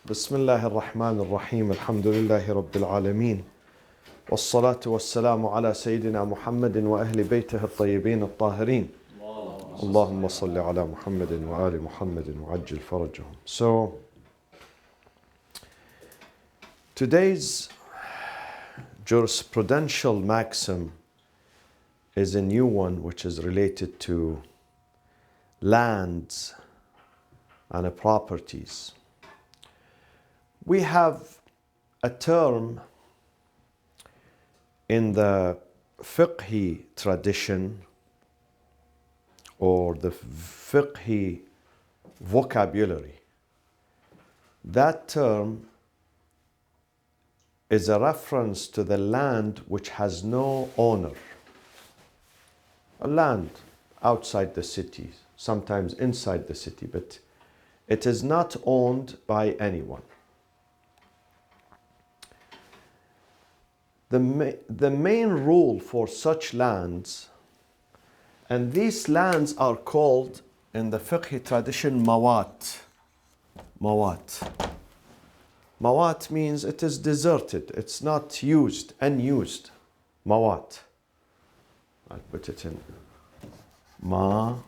بسم الله الرحمن الرحيم الحمد لله رب العالمين والصلاة والسلام على سيدنا محمد وأهل بيته الطيبين الطاهرين اللهم صل على محمد وآل محمد وعجل فرجهم. So today's jurisprudential maxim is a new one which is related to lands and properties. We have a term in the fiqhi tradition or the fiqhi vocabulary. That term is a reference to the land which has no owner. A land outside the city, sometimes inside the city, but it is not owned by anyone. The main rule for such lands, and these lands are called in the fiqh tradition mawat. Mawat. Mawat means it is deserted, it's not used, unused. Mawat. I'll put it in. Mawat.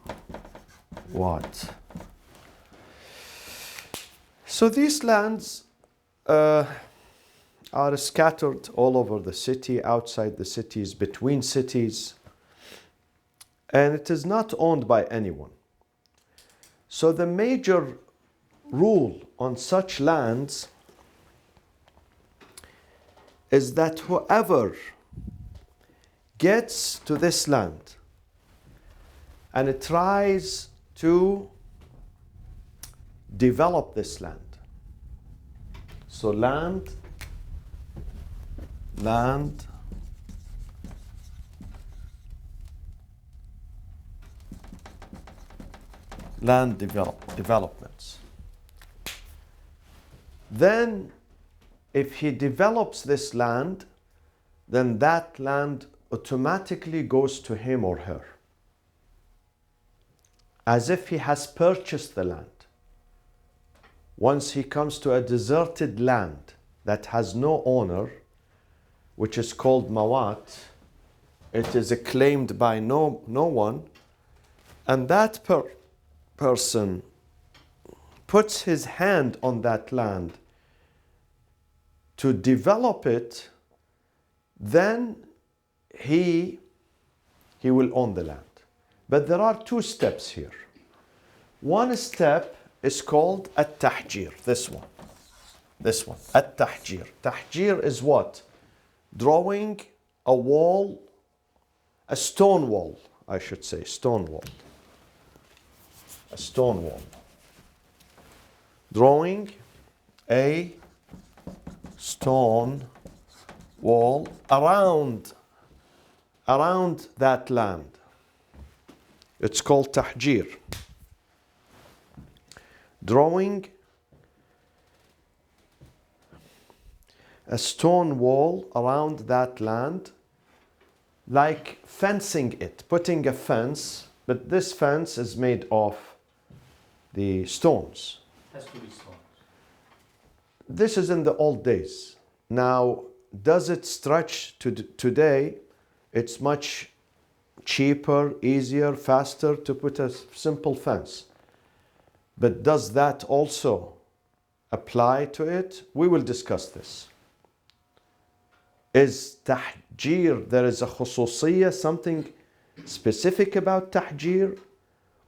So these lands are scattered all over the city, outside the cities, between cities, and it is not owned by anyone. So the major rule on such lands is that whoever gets to this land and it tries to develop this land. So land developments. Then if he develops this land, then that land automatically goes to him or her, as if he has purchased the land. Once he comes to a deserted land that has no owner, which is called mawat, it is claimed by no one, and that person puts his hand on that land to develop it, then he will own the land. But there are two steps here. One step is called at-tahjir, this one, at-tahjir. Tahjir is what? Drawing a wall, a stone wall, I should say, stone wall. A stone wall. Drawing a stone wall around that land. It's called tahjir. Drawing a stone wall around that land, like fencing it, putting a fence, but this fence is made of the stones. Has to be stones. This is in the old days. Now, does it stretch to today? It's much cheaper, easier, faster to put a simple fence. But does that also apply to it? We will discuss this. Is tahjir, there is a khususiyya, something specific about tahjir?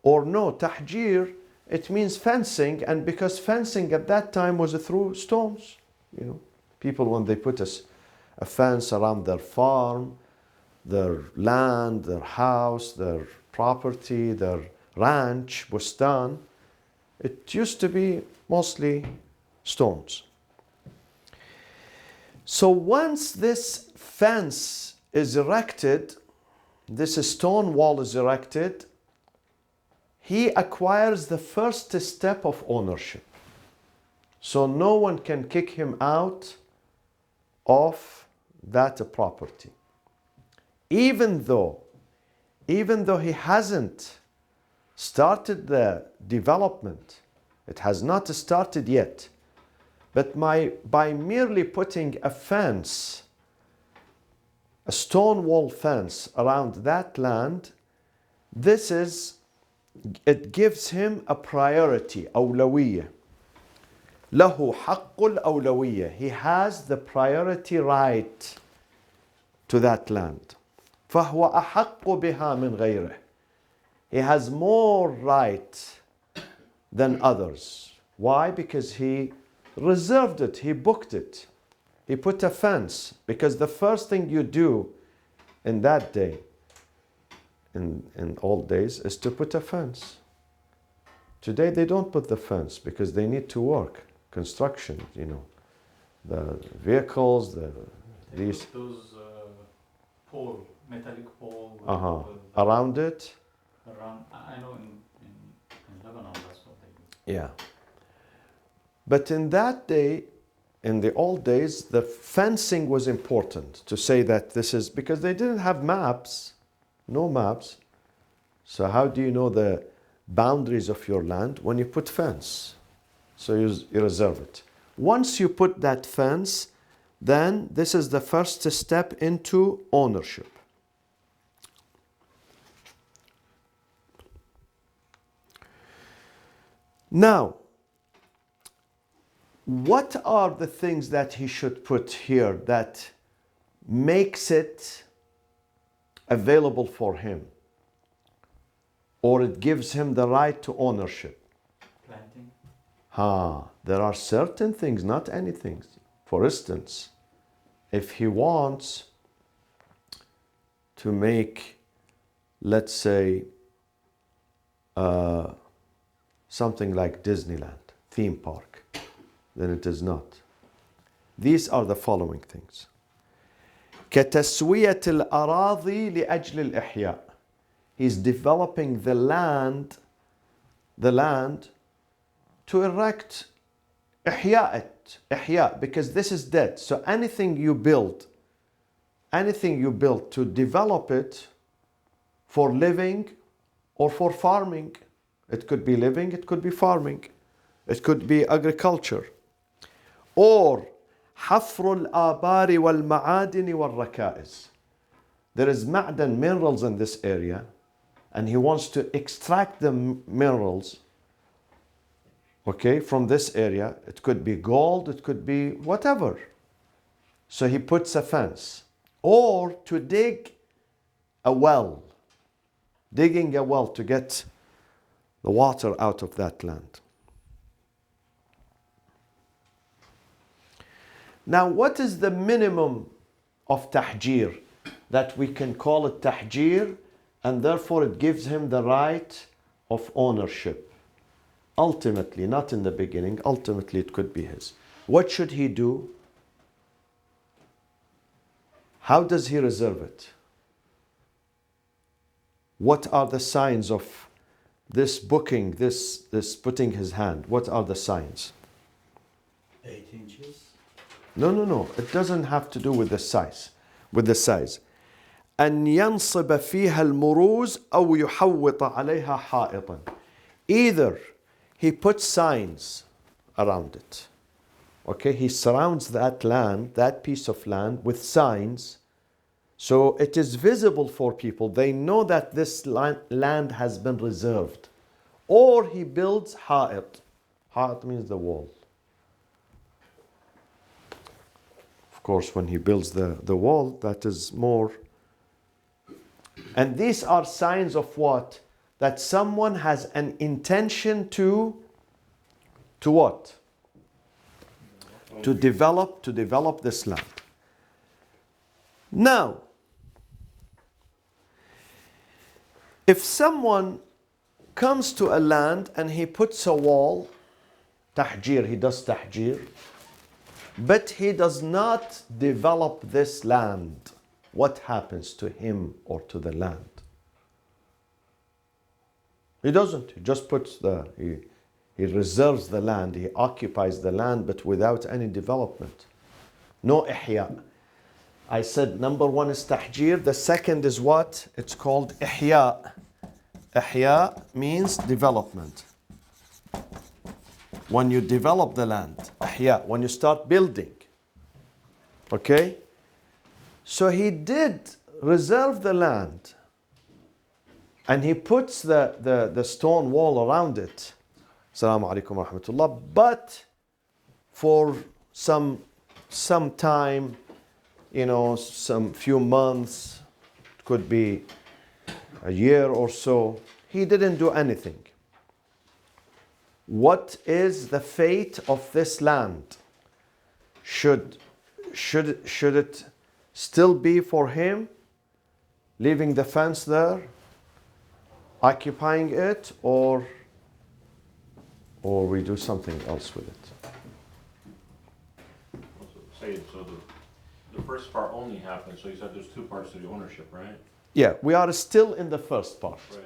Or no, tahjir, it means fencing, and because fencing at that time was through stones. You know, people, when they put a fence around their farm, their land, their house, their property, their ranch, bustan, it used to be mostly stones. So once this fence is erected, this stone wall is erected, he acquires the first step of ownership. So no one can kick him out of that property. Even though he hasn't started the development, it has not started yet, But by merely putting a fence, a stone wall fence around that land, it gives him a priority, أولوية. له حق الأولوية. He has the priority right to that land. فهو أحق بها من غيره. He has more right than others. Why? Because he reserved it, he booked it. He put a fence, because the first thing you do in that day, in old days, is to put a fence. Today they don't put the fence because they need to work. Construction, you know, the vehicles, these put those pole, metallic pole. Around it. Around, I know in Lebanon that's what they do. Yeah. But in that day, in the old days, the fencing was important to say that this is, because they didn't have maps, no maps. So how do you know the boundaries of your land? When you put fence. So you reserve it. Once you put that fence, then this is the first step into ownership. Now, what are the things that he should put here that makes it available for him, or it gives him the right to ownership? Planting. There are certain things, not anything. For instance, if he wants to make, let's say, something like Disneyland, theme park, then it is not. These are the following things. كتسوية الأراضي لأجل الإحياء. He's developing the land to erect إحياء, because this is dead. So anything you build to develop it for living or for farming. It could be living, it could be farming, it could be agriculture. Or حفر الآبار والمعادن والركائز. There is معدن, minerals in this area, and he wants to extract the minerals, okay, from this area. It could be gold, it could be whatever. So he puts a fence. Or to dig a well, digging a well to get the water out of that land. Now, what is the minimum of tahjir that we can call it tahjir, and therefore it gives him the right of ownership? Ultimately, not in the beginning, ultimately it could be his. What should he do? How does he reserve it? What are the signs of this booking, this putting his hand? What are the signs? 8 inches. No. It doesn't have to do with the size. أن ينصب فيها المروز أو يحوط عليها حائطا. Either he puts signs around it. Okay, he surrounds that land, that piece of land, with signs, so it is visible for people. They know that this land has been reserved. Or he builds ha'it. Ha'it means the wall. Of course, when he builds the wall, that is more. And these are signs of what? That someone has an intention to what? To develop this land. Now, if someone comes to a land and he puts a wall, tahjir, he does tahjir, but he does not develop this land, what happens to him or to the land? He doesn't. He just puts he reserves the land, he occupies the land, but without any development. No ihya. I said number one is tahjir. The second is what? It's called ihya. Ihya means development. When you develop the land, ihya. ihya, when you start building. Okay? So he did reserve the land, and he puts the stone wall around it. Assalamu alaikum wa rahmatullah. But for some time, some few months, could be a year or so, he didn't do anything. What is the fate of this land? Should it still be for him, leaving the fence there, occupying it, or we do something else with it? So the first part only happened, so you said there's two parts to the ownership, right? Yeah, we are still in the first part. Right.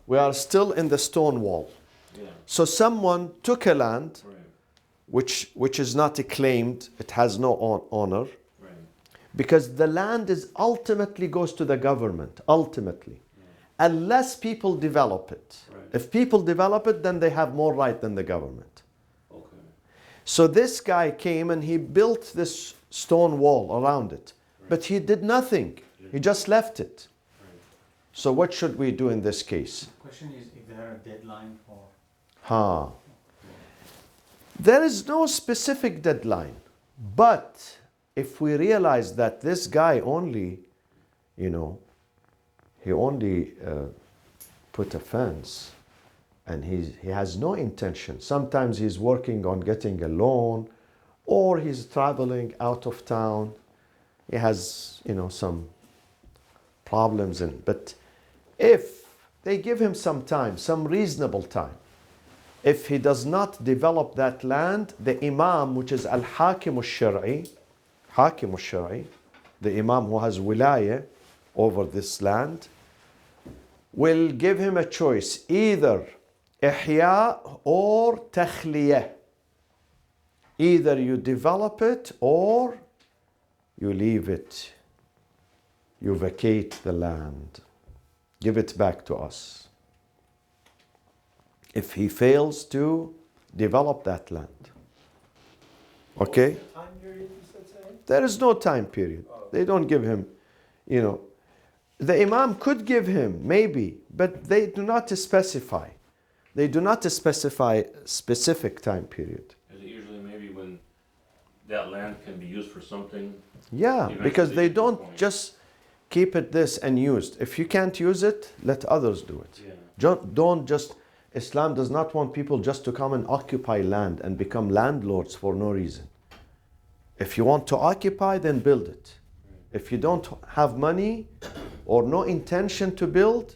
We are still in the stone wall. Yeah. So someone took a land Right. which is not claimed, it has no owner, Right. because the land ultimately goes to the government, ultimately, unless people develop it. Right. If people develop it, then they have more right than the government. Okay. So this guy came and he built this stone wall around it, but he did nothing. He just left it. Right. So what should we do in this case? The question is if there are a deadline for. There is no specific deadline, but if we realize that this guy only, he only put a fence, and he has no intention. Sometimes he's working on getting a loan, or he's traveling out of town. He has, some problems but if they give him some time, some reasonable time, if he does not develop that land, the Imam, which is Al-Hakim al-Shar'i, Hakim al-Shar'i, the Imam who has wilayah over this land, will give him a choice, either ihya or takhliyah. Either you develop it or you leave it. You vacate the land. Give it back to us. If he fails to develop that land. Okay? What's the time period you said, Saeed? There is no time period. They don't give him, The Imam could give him, maybe, but they do not specify. They do not specify specific time period. Is it usually maybe when that land can be used for something? Yeah, Eventually because they get to the don't point. just keep it this and used. If you can't use it, let others do it. Yeah. Don't just, Islam does not want people just to come and occupy land and become landlords for no reason. If you want to occupy, then build it. If you don't have money or no intention to build,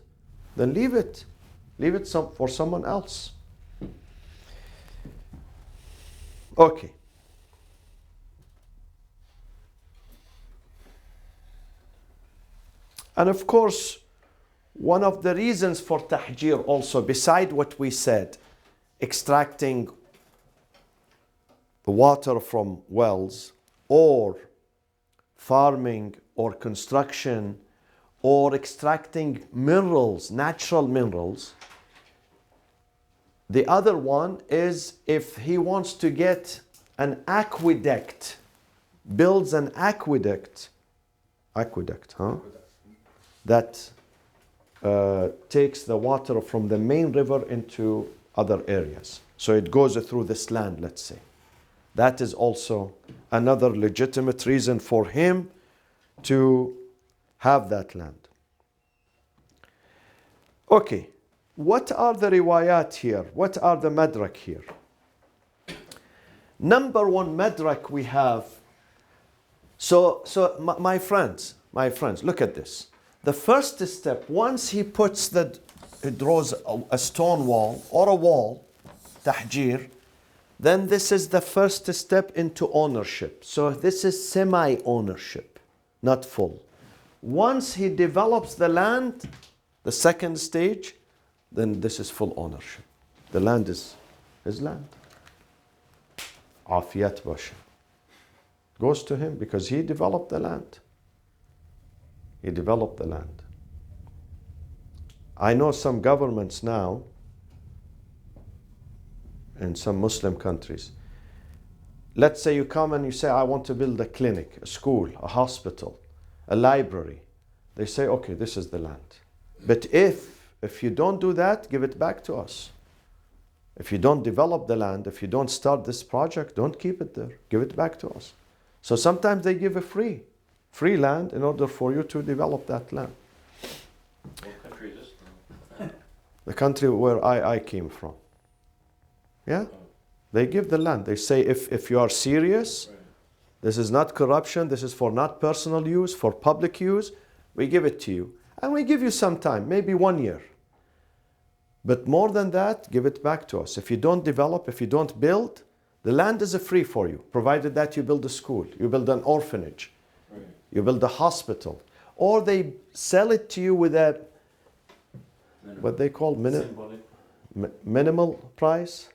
then leave it. Leave it for someone else. Okay. And of course, one of the reasons for tahjir also, beside what we said, extracting the water from wells, or farming, or construction, or extracting minerals, natural minerals. The other one is if he wants to get an aqueduct, builds an aqueduct, that takes the water from the main river into other areas. So it goes through this land, let's say. That is also another legitimate reason for him to have that land. Okay, what are the riwayat here? What are the madrak here? Number one madrak we have. So my friends, look at this. The first step, once he draws a stone wall or a wall, tahjir, then this is the first step into ownership. So this is semi-ownership, not full. Once he develops the land, the second stage, then this is full ownership. The land is his land. Afiyat basha. Goes to him because he developed the land. He developed the land. I know some governments now in some Muslim countries, let's say you come and you say, I want to build a clinic, a school, a hospital, a library. They say, okay, this is the land. But if you don't do that, give it back to us. If you don't develop the land, if you don't start this project, don't keep it there. Give it back to us. So sometimes they give a free land in order for you to develop that land. What country is this from? The country where I came from. Yeah? They give the land. They say if you are serious, Right. this is not corruption, this is for not personal use, for public use, we give it to you. And we give you some time, maybe 1 year. But more than that, give it back to us. If you don't develop, if you don't build, the land is free for you, provided that you build a school, you build an orphanage, Right. you build a hospital, or they sell it to you with a, what they call Symbolic. minimal price.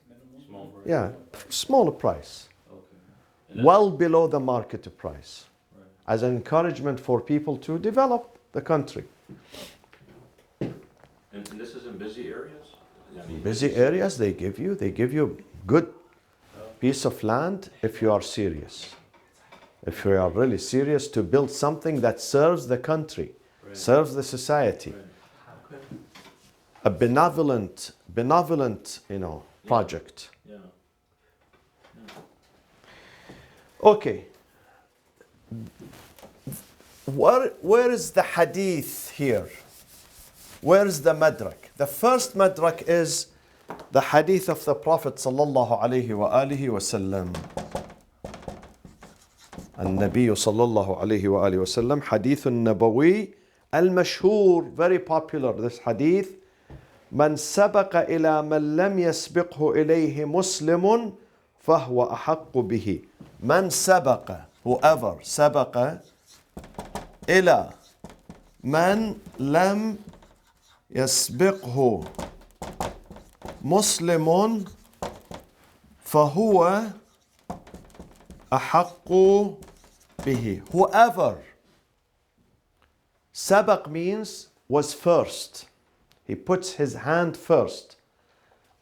Small version. Yeah, smaller price, Okay. well below the market price, Right. as an encouragement for people to develop the country. And this is in busy areas? I mean, Busy areas, they give you good piece of land if you are serious. If you are really serious to build something that serves the country, Right. serves the society, Right. Okay. a benevolent, project. Yeah. Okay. Where is the hadith here? Where is the madrak? The first madrak is the hadith of the Prophet sallallahu alaihi wa alihi wasallam. النبي صلى الله عليه وآله وسلم حديث النبوي المشهور, very popular, this hadith. من سبق إلى من لم يسبقه إليه مسلم فهو أحق به. من سبق, whoever سبق إلى من لم يسبقه مسلم فهو أحق به. Whoever. سبق means was first. He puts his hand first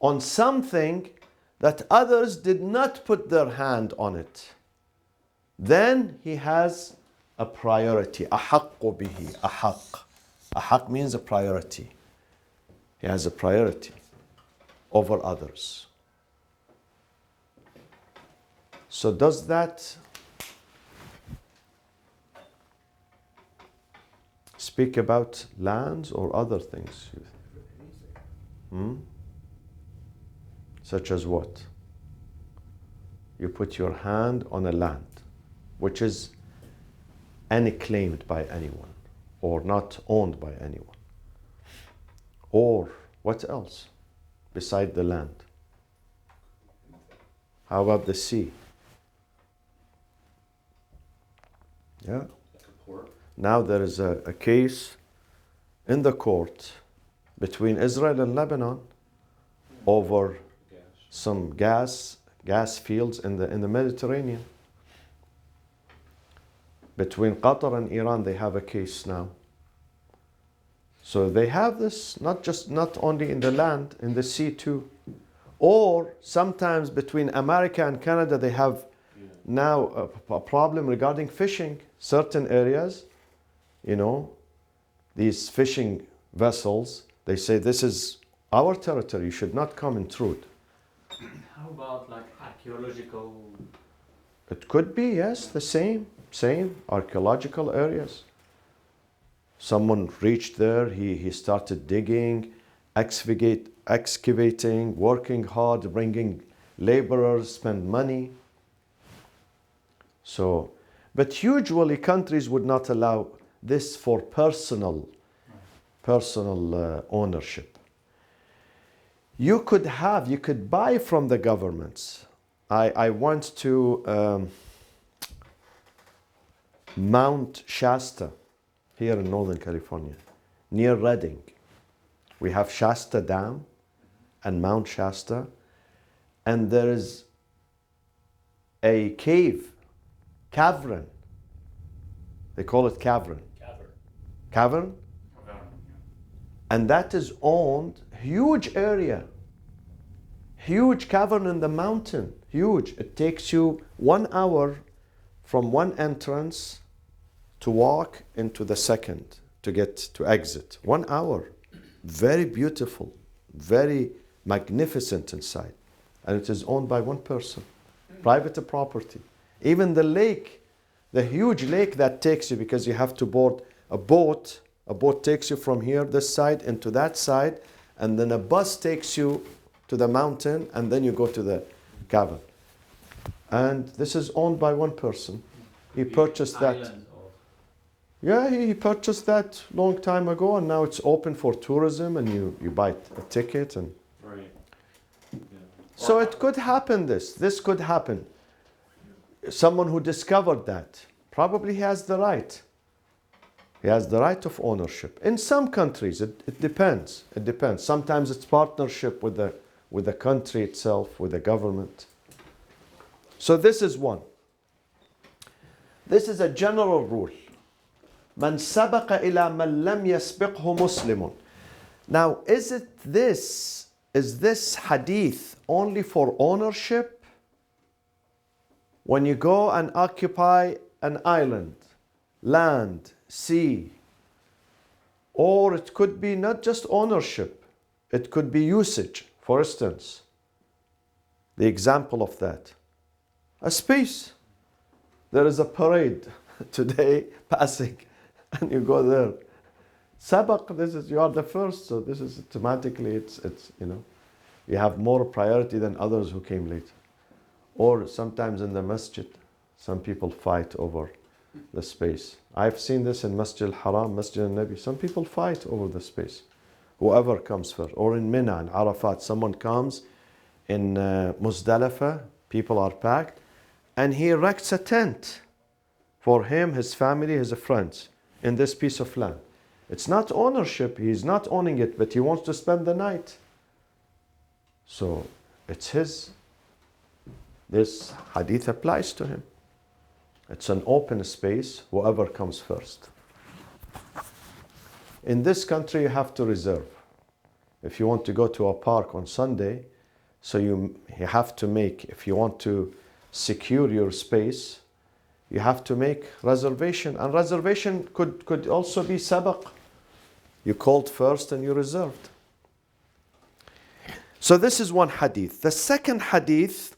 on something that others did not put their hand on it. Then he has a priority. أحق به. أحق. أحق means a priority. He has a priority over others. So does that speak about lands or other things? Such as what? You put your hand on a land which is unclaimed by anyone or not owned by anyone. Or what else beside the land? How about the sea? Yeah. Now there is a case in the court between Israel and Lebanon over some gas fields in the Mediterranean. Between Qatar and Iran, they have a case now. So they have this not only in the land, in the sea too. Or sometimes between America and Canada, they have now a problem regarding fishing. Certain areas, these fishing vessels, they say this is our territory, you should not come intrude. How about like archaeological? It could be, yes, the same archaeological areas. Someone reached there, he started digging, excavating, working hard, bringing laborers, spend money. So, but usually countries would not allow this for personal ownership. You could buy from the governments. I went to Mount Shasta here in Northern California, near Redding. We have Shasta Dam and Mount Shasta, and there is a cavern. They call it cavern. Cavern? And that is owned, huge area. huge cavern in the mountain, huge. It takes you 1 hour from one entrance to walk into the second, to get to exit. 1 hour. Very beautiful, very magnificent inside. And it is owned by one person, private property. Even the lake, the huge lake that takes you, because you have to board a boat takes you from here, this side, into that side, and then a bus takes you to the mountain, and then you go to the cavern. And this is owned by one person. He purchased that. Island or Yeah, he purchased that long time ago, and now it's open for tourism, and you buy a ticket. And Right. Yeah. so it could happen, this could happen. Someone who discovered that, probably he has the right. He has the right of ownership. In some countries, it depends. It depends. Sometimes it's partnership with the country itself, with the government. So this is one. This is a general rule. من سبق إلى من لم يسبقه مسلم. Now, is this hadith only for ownership? When you go and occupy an island, land, sea, or it could be not just ownership, it could be usage. For instance, the example of that, a space. There is a parade today passing, and you go there. Sabaq, you are the first, so this is automatically, it's you have more priority than others who came later. Or sometimes in the masjid, some people fight over the space. I've seen this in Masjid al-Haram, Masjid al-Nabi. Some people fight over the space. Whoever comes first. Or in Mina and Arafat, someone comes in Muzdalifah, people are packed, and he erects a tent for him, his family, his friends in this piece of land. It's not ownership, he's not owning it, but he wants to spend the night. So it's his. This hadith applies to him. It's an open space, whoever comes first. In this country, you have to reserve. If you want to go to a park on Sunday, so you have to make, if you want to secure your space, you have to make reservation. And reservation could also be sabaq. You called first and you reserved. So this is one hadith. The second hadith,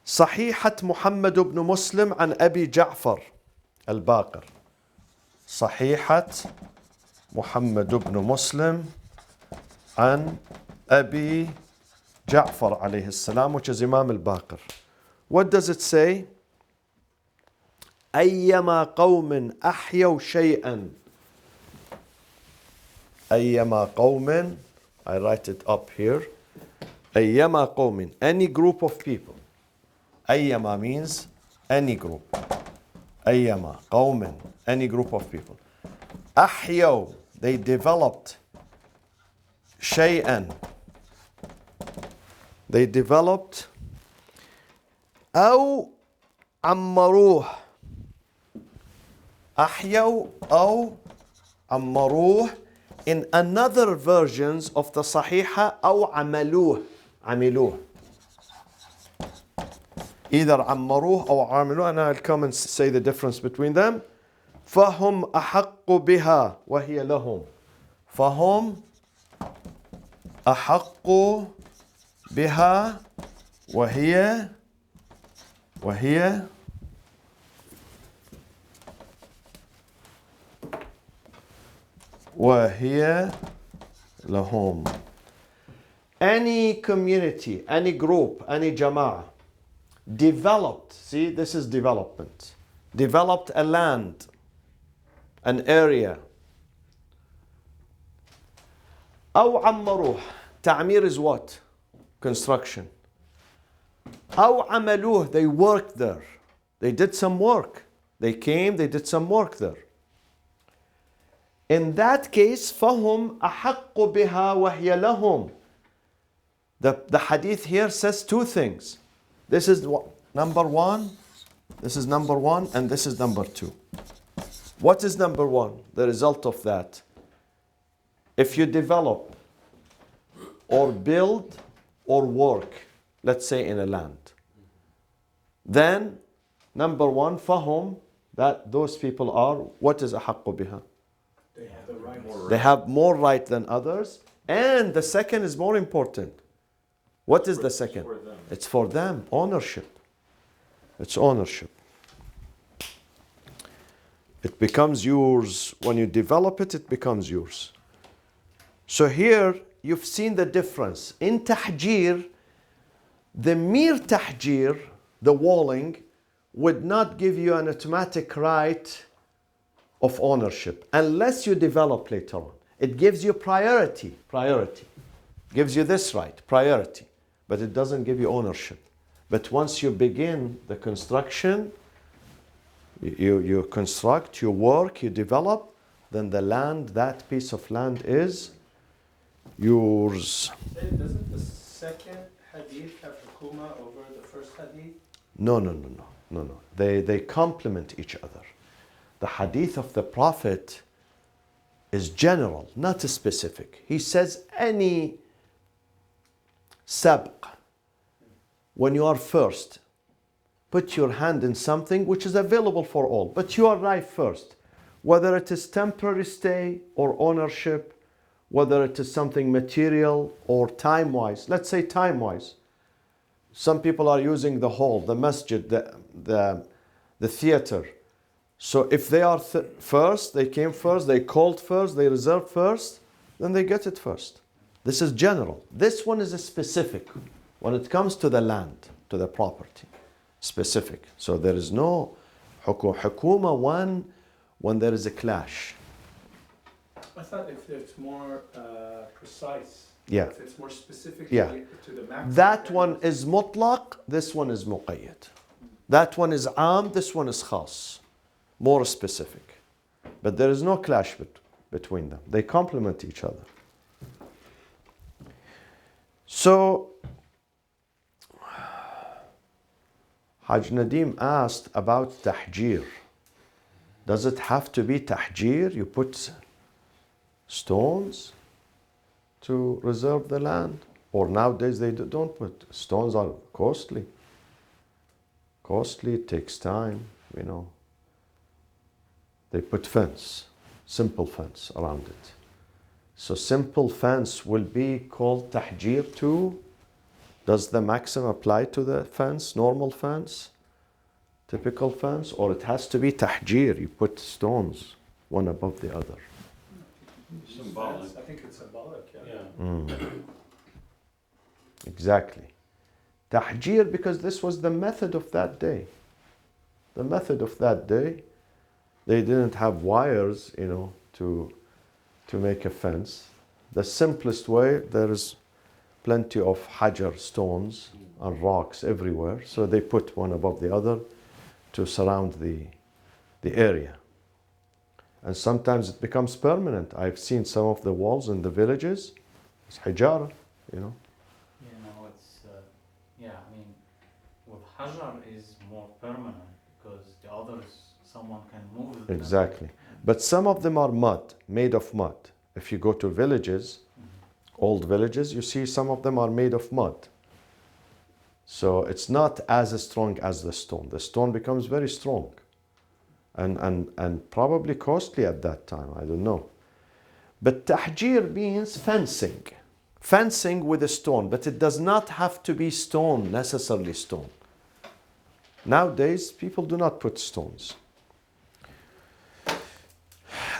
صحيحة محمد بن مسلم عن أبي جعفر الباقر. صحيحة محمد بن مسلم عن أبي جعفر عليه السلام, which is Imam al-Baqir. What does it say? أيما قوم أحيوا شيئا. أيما قوم, I write it up here. أيما قوم, any group of people. أيما means any group. أيما قوم, any group of people. أحيوا, they developed. شيئا, they developed. أو عمروه. أحيوا أو عمروه. In another versions of the صحيحة أو عملوه. عملوه. Either عمروه or عملوه, and I'll come and say the difference between them. فهم أحق بها وهي لهم. فهم أحق بها وهي لهم. Any community, any group, any jama'ah developed, see, this is development, developed a land, an area. أو عمروه. تعمير is what? Construction. أو عملوه, they worked there. They did some work. They came, they did some work there. In that case, فهم أحق بها وهي لهم. The hadith here says two things. This is number one, this is number one, and this is number two. What is number one? The result of that. If you develop or build or work, let's say in a land, then number one, فهم, that those people are, what is أحق بها? They have the right. They have more right than others. And the second is more important. What is the second? For them. It's for them, ownership. It's ownership. It becomes yours. When you develop it, it becomes yours. So here, you've seen the difference. In tahjir, the mere tahjir, the walling, would not give you an automatic right of ownership unless you develop later on. It gives you priority. Gives you this right, priority. But it doesn't give you ownership. But once you begin the construction, you construct, you work, you develop, then the land, that piece of land is yours. Doesn't the second hadith have hukuma over the first hadith? No. They complement each other. The hadith of the Prophet is general, not specific. He says any sabq, when you are first, put your hand in something which is available for all, but you arrive first. Whether it is temporary stay or ownership, whether it is something material or time-wise. Let's say time-wise. Some people are using the hall, the masjid, the theater. So if they are first, they came first, they called first, they reserved first, then they get it first. This is general. This one is a specific. When it comes to the land, to the property, specific. So there is no hukuma one when there is a clash. I thought if it's more precise, Yeah. if it's more specific Yeah. to the maximum. That one is mutlaq, this one is muqayyad. That one is am, this one is khas. More specific. But there is no clash between them. They complement each other. So, Haj Nadim asked about tahjir. Does it have to be tahjir? You put stones to reserve the land? Or nowadays they don't put. Stones are costly. Costly, it takes time, you know. They put fence, simple fence around it. So simple fence will be called tahjir too. Does the maxim apply to the fence, normal fence, typical fence? Or it has to be tahjir, you put stones one above the other. Symbolic. I think it's symbolic, yeah. Yeah. Exactly. Tahjir, because this was the method of that day. The method of that day, they didn't have wires, you know, to make a fence. The simplest way, there is plenty of hajar, stones and rocks everywhere. So they put one above the other to surround the area. And sometimes it becomes permanent. I've seen some of the walls in the villages, it's hijara, you know. Yeah, no, it's, yeah, I mean, with Hajar is more permanent because the others, someone can move them. Exactly. But some of them are mud, made of mud. If you go to villages, old villages, you see some of them are made of mud. So it's not as strong as the stone. The stone becomes very strong and probably costly at that time. I don't know. But tahjir means fencing. Fencing with a stone, but it does not have to be stone, necessarily stone. Nowadays, people do not put stones.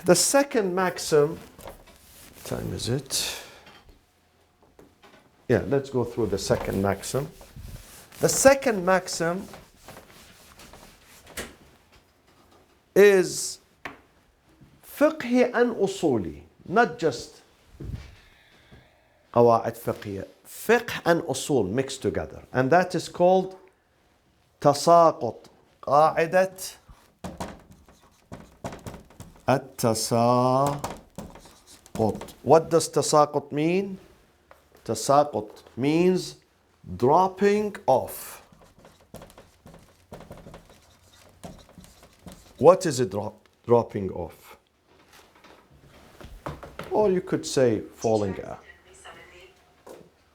The second maxim, what time is it? Yeah, let's go through the second maxim. The second maxim is fiqhi and usuli, not just قواعد فقهية. Fiqh and usul mixed together. And that is called تساقط. قاعدة التساقط. What does تساقط mean? تساقط means dropping off. What is it dropping off? Or you could say falling out.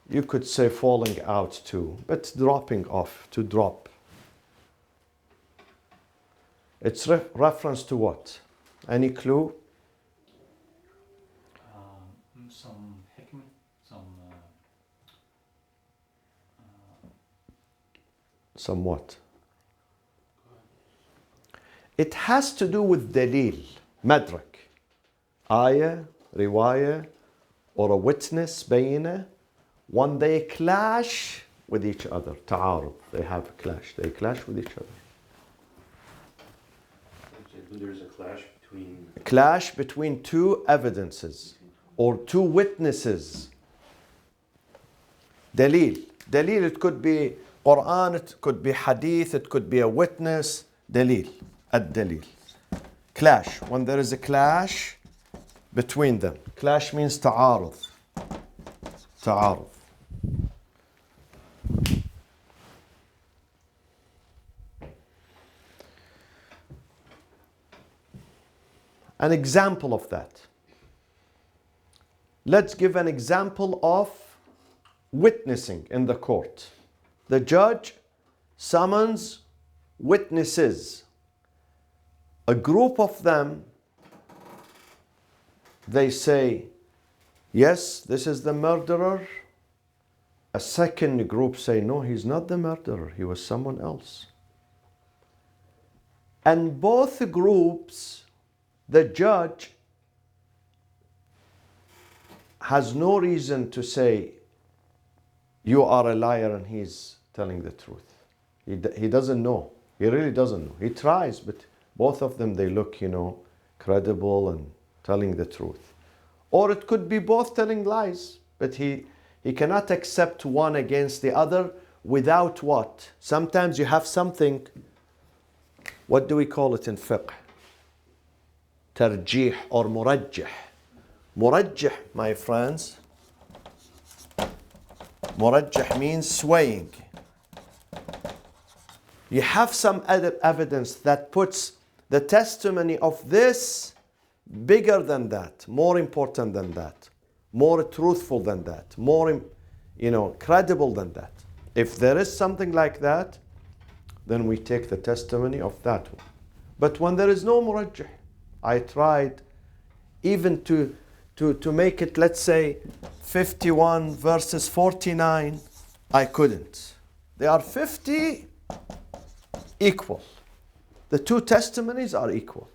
You could say falling out too, but dropping off, to drop. It's reference to what? Any clue? Some hikmah, some Somewhat. It has to do with dalil, madrak. Ayah, riwayah, or a witness, bayina, when they clash with each other. Ta'arud, they have a clash. They clash with each other. There's a Clash between two evidences or two witnesses. Dalil. Dalil, it could be Quran, it could be hadith, it could be a witness. Dalil. Ad-dalil. Clash. When there is a clash between them. Clash means ta'arud. Ta'arud. An example of that. Let's give an example of witnessing in the court. The judge summons witnesses. A group of them, they say, yes, this is the murderer. A second group say, no, he's not the murderer, he was someone else. And both groups, the judge has no reason to say, you are a liar and he's telling the truth. He doesn't know. He really doesn't know. He tries, but both of them, they look, credible and telling the truth. Or it could be both telling lies, but he cannot accept one against the other without what? Sometimes you have something, what do we call it in fiqh? Tarjih or murajjih. Murajjih, my friends, murajjih means swaying. You have some evidence that puts the testimony of this bigger than that, more important than that, more truthful than that, more, credible than that. If there is something like that, then we take the testimony of that one. But when there is no murajjih, I tried even to make it, let's say, 51 versus 49, I couldn't. They are 50 equal. The two testimonies are equal.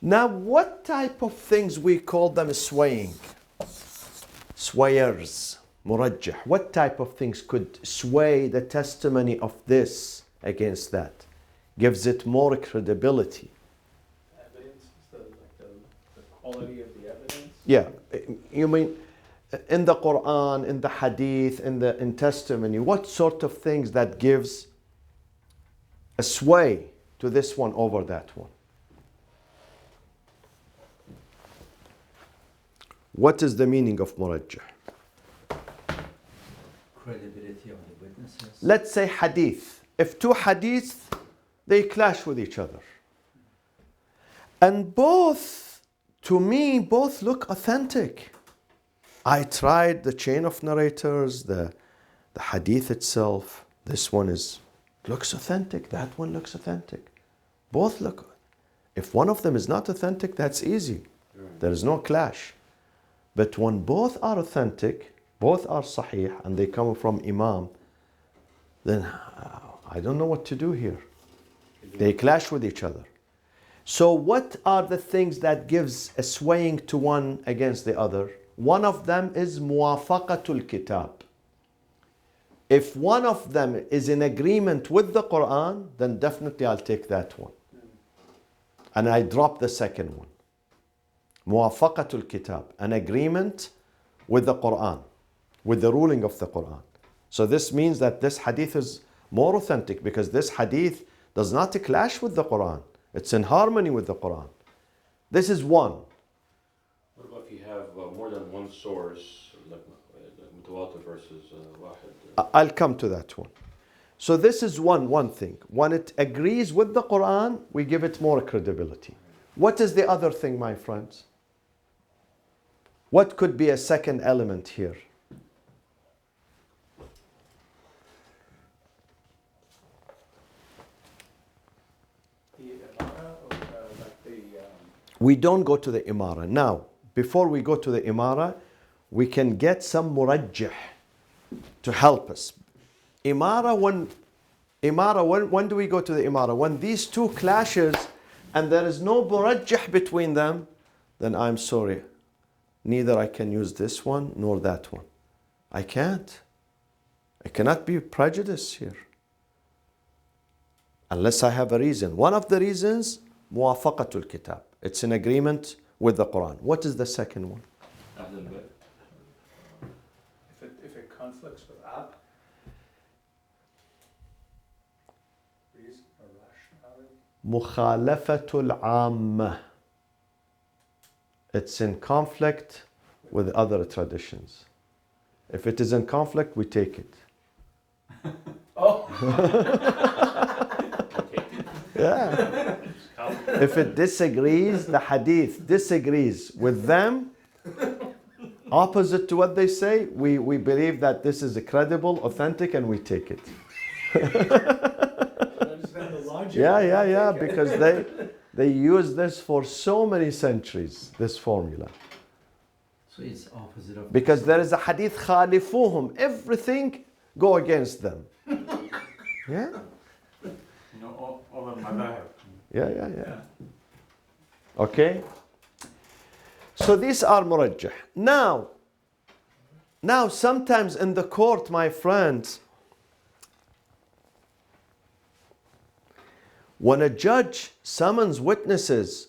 Now, what type of things we call them swaying? Swayers, murajjih. What type of things could sway the testimony of this against that? Gives it more credibility. Evidence, the quality of the evidence? Yeah, you mean in the Quran, in the hadith, in testimony, what sort of things that gives a sway to this one over that one? What is the meaning of murajjih? Credibility of the witnesses. Let's say hadith. If two hadiths, they clash with each other. And both, to me, both look authentic. I tried the chain of narrators, the hadith itself. This one looks authentic. That one looks authentic. Both look. If one of them is not authentic, that's easy. There is no clash. But when both are authentic, both are sahih, and they come from imam, then I don't know what to do here. They clash with each other. So what are the things that gives a swaying to one against the other? One of them is muwafaqatul kitab. If one of them is in agreement with the Quran, then definitely I'll take that one. And I drop the second one. Muwafaqatul kitab, an agreement with the Quran, with the ruling of the Quran. So this means that this hadith is more authentic because this hadith does not clash with the Quran. It's in harmony with the Quran. This is one. What about if you have more than one source, like mutawatir versus wahid? I'll come to that one. So this is one thing. When it agrees with the Quran, we give it more credibility. What is the other thing, my friends? What could be a second element here? we don't go to the imara. Now, before we go to the imara, we can get some murajjih to help us. Imara, when do we go to the imara? When these two clashes and there is no murajjih between them, then I'm sorry. Neither I can use this one nor that one. I can't. I cannot be prejudiced here. Unless I have a reason. One of the reasons, muwafaqatul kitab. It's in agreement with the Quran. What is the second one? If it conflicts with ab, reason or rationality. Mukhalafatul amma. It's in conflict with other traditions. If it is in conflict, we take it. Oh, Yeah. If it disagrees, the hadith disagrees with them, opposite to what they say, we believe that this is credible, authentic, and we take it. understand the logic. Yeah, because they use this for so many centuries, this formula. So it's opposite of. Because there is a hadith khalifuhum, everything go against them. Yeah? Over madhahib. Yeah. Okay? So these are murajjah. Now, sometimes in the court, my friends, when a judge summons witnesses,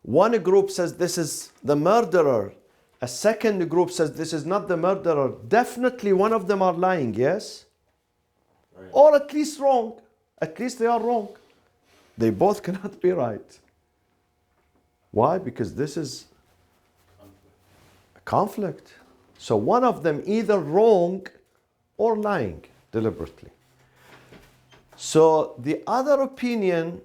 one group says this is the murderer, a second group says this is not the murderer, definitely one of them are lying, yes? Right. Or at least wrong. At least they are wrong. They both cannot be right. Why? Because this is a conflict. So one of them either wrong or lying deliberately. So the other opinion,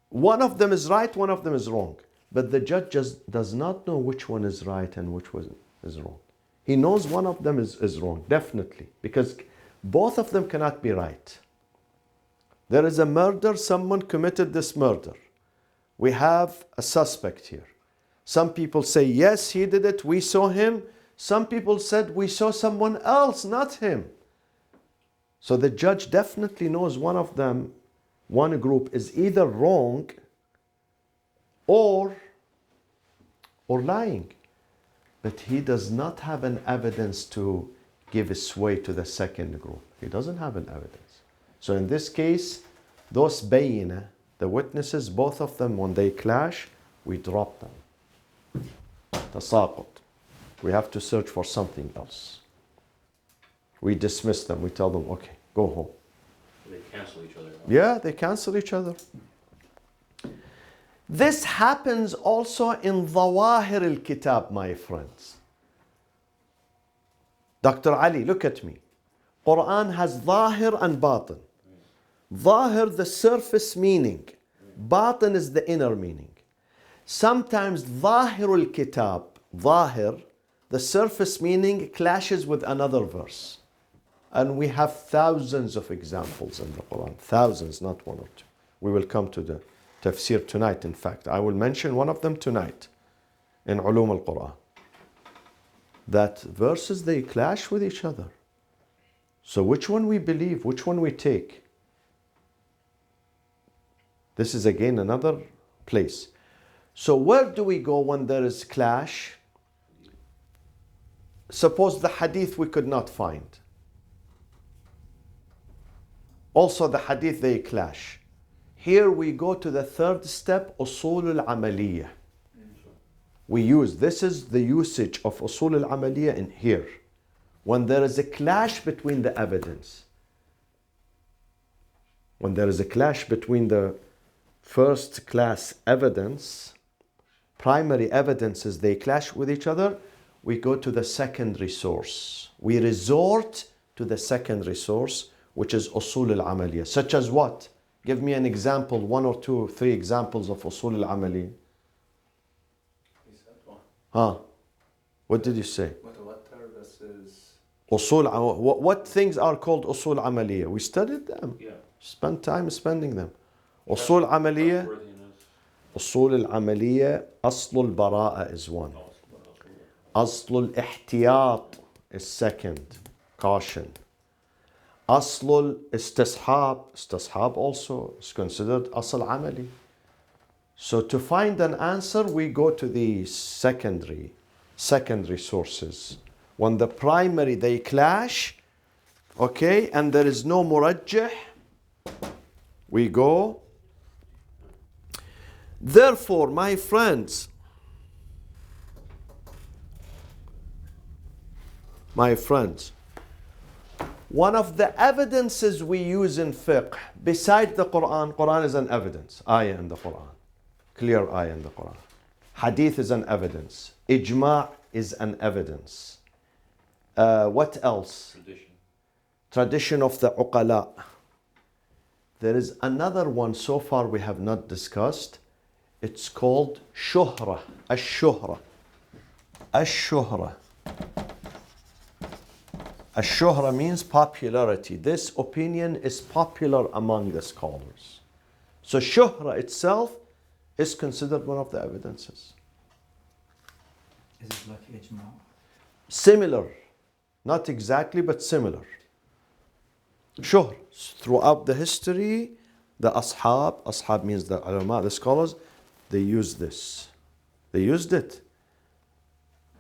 one of them is right, one of them is wrong. But the judge just does not know which one is right and which one is wrong. He knows one of them is wrong, definitely, because both of them cannot be right. There is a murder, someone committed this murder. We have a suspect here. Some people say, yes, he did it, we saw him. Some people said, we saw someone else, not him. So the judge definitely knows one of them, one group is either wrong or lying. But he does not have an evidence to give a sway to the second group. He doesn't have an evidence. So in this case, those bayina, the witnesses, both of them, when they clash, we drop them. Tasaqut. We have to search for something else. We dismiss them. We tell them, okay, go home. They cancel each other out. Yeah, they cancel each other. This happens also in Zawahir al-Kitab, my friends. Dr. Ali, look at me. Quran has Zahir and Batin. Zahir, the surface meaning. Batin is the inner meaning. Sometimes Zahir al-Kitab, Zahir, the surface meaning clashes with another verse. And we have thousands of examples in the Quran. Thousands, not one or two. We will come to the tafsir tonight, in fact. I will mention one of them tonight in Ulum al-Quran. That verses, they clash with each other. So which one we believe, which one we take? This is again another place. So where do we go when there is clash? Suppose the hadith we could not find. Also the hadith, they clash. Here we go to the third step, usul al-amaliyah. We use, this is the usage of usul al-amaliyah in here. When there is a clash between the evidence. When there is a clash between the first class evidence, primary evidences, they clash with each other, we go to the secondary source. We resort to the secondary source, which is usul al-amaliyah. Such as what? Give me an example, one or two, three examples of usul al-amaliyah. He said one. Huh? What did you say? Mutawatir versus What things are called usul amaliyah? We studied them. Yeah. Spend time spending them. Usul amaliyah. Trustworthiness. أصول العملية أصل البراءة is one. أصل الاحتياط is second. Caution. أصل استصحاب also is considered أصل عملي. So to find an answer, we go to the secondary sources. When the primary, they clash, okay, and there is no murajjih, we go. Therefore, my friends, one of the evidences we use in fiqh, beside the Quran is an evidence, ayah in the Quran, clear ayah in the Quran. Hadith is an evidence. Ijma' is an evidence. What else? Tradition of the uqala. There is another one so far we have not discussed. It's called shuhra. Ash-shuhra. Ash-shuhra. Ash-shuhra means popularity. This opinion is popular among the scholars. So shuhra itself is considered one of the evidences. Is it like ijma? Similar. Not exactly, but similar. Sure. Throughout the history, the ashab means the ulama, the scholars, they used this. They used it.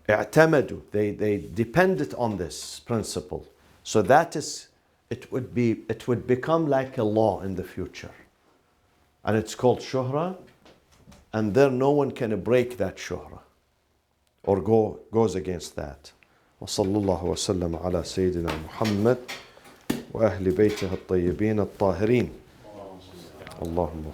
اعتمدوا. They depended on this principle. So that is, it would become like a law in the future. And it's called shuhra. And there no one can break that shuhra or goes against that. وصلى الله وسلم على سيدنا محمد وأهل بيته الطيبين الطاهرين. اللهم